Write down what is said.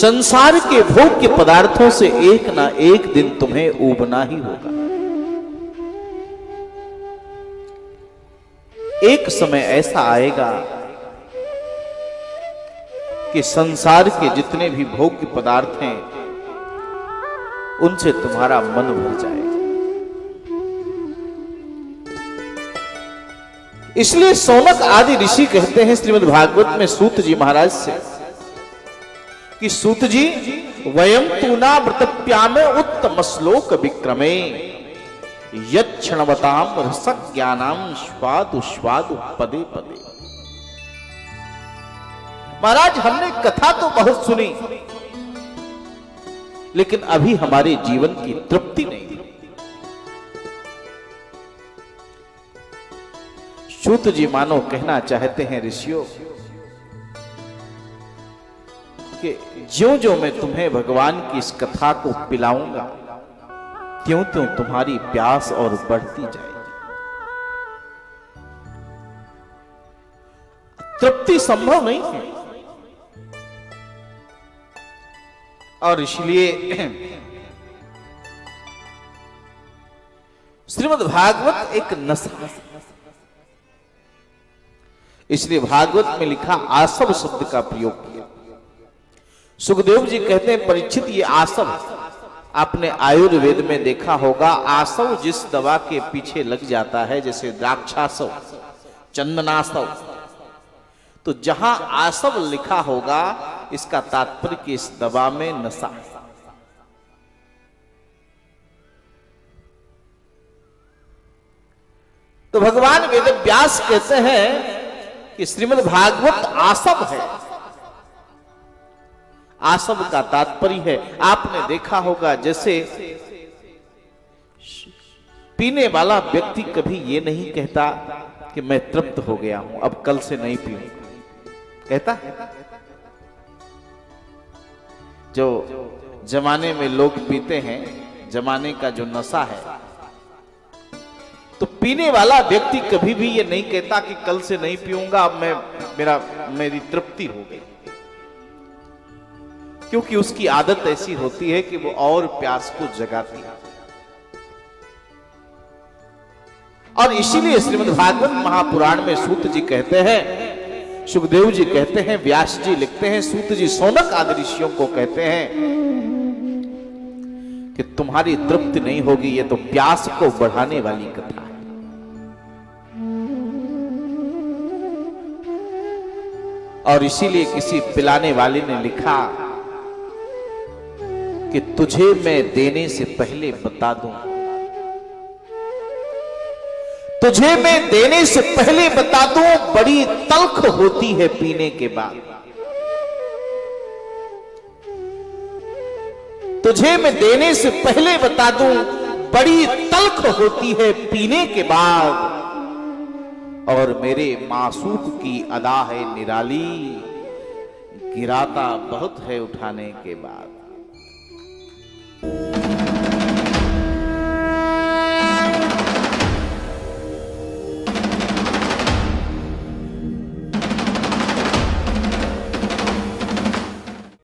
संसार के भोग्य पदार्थों से एक ना एक दिन तुम्हें ऊबना ही होगा। एक समय ऐसा आएगा कि संसार के जितने भी भोग्य पदार्थ हैं उनसे तुम्हारा मन भर जाएगा। इसलिए सौनक आदि ऋषि कहते हैं श्रीमद् भागवत में सूत जी महाराज से कि सूत जी वयम तूना व्रतप्यामे उत्तम श्लोक विक्रमे यक्षणवताम रसज्ञानाम स्वादु स्वादु पदे पदे। महाराज हमने कथा तो बहुत सुनी लेकिन अभी हमारे जीवन की तृप्ति नहीं। सूत जी मानो कहना चाहते हैं ऋषियों कि ज्यों ज्यों मैं तुम्हें भगवान की इस कथा को पिलाऊंगा त्यों त्यों तुम्हारी प्यास और बढ़ती जाएगी। तृप्ति संभव नहीं है और इसलिए श्रीमद् भागवत एक नशा। इसलिए भागवत में लिखा आसव शब्द का प्रयोग किया। सुखदेव जी कहते हैं परीक्षित ये आसव आपने आयुर्वेद में देखा होगा। आसव जिस दवा के पीछे लग जाता है जैसे द्राक्षासव चंदनासव, तो जहां आसव लिखा होगा इसका तात्पर्य कि इस दवा में नशा है। तो भगवान वेद व्यास कहते हैं कि श्रीमद् भागवत आसव है। आसव का तात्पर्य है आपने देखा होगा जैसे पीने वाला व्यक्ति कभी ये नहीं कहता कि मैं तृप्त हो गया हूं अब कल से नहीं पीऊंगा, कहता जो जमाने में लोग पीते हैं, जमाने का जो नशा है, तो पीने वाला व्यक्ति कभी भी ये नहीं कहता कि कल से नहीं पीऊंगा अब मेरी तृप्ति हो गई, क्योंकि उसकी आदत ऐसी होती है कि वो और प्यास को जगाती है। और इसीलिए श्रीमद् भागवत महापुराण में सूत जी कहते हैं, सुखदेव जी कहते हैं, व्यास जी लिखते हैं, सूत जी सौनक आदि ऋषियों को कहते हैं कि तुम्हारी तृप्ति नहीं होगी, ये तो प्यास को बढ़ाने वाली कथा है। और इसीलिए किसी पिलाने वाले ने लिखा कि तुझे मैं देने से पहले बता दूं, तुझे मैं देने से पहले बता दूं, बड़ी तल्ख होती है पीने के बाद। तुझे मैं देने से पहले बता दूं, बड़ी तल्ख होती है पीने के बाद, और मेरे मासूक की अदा है निराली, गिराता बहुत है उठाने के बाद।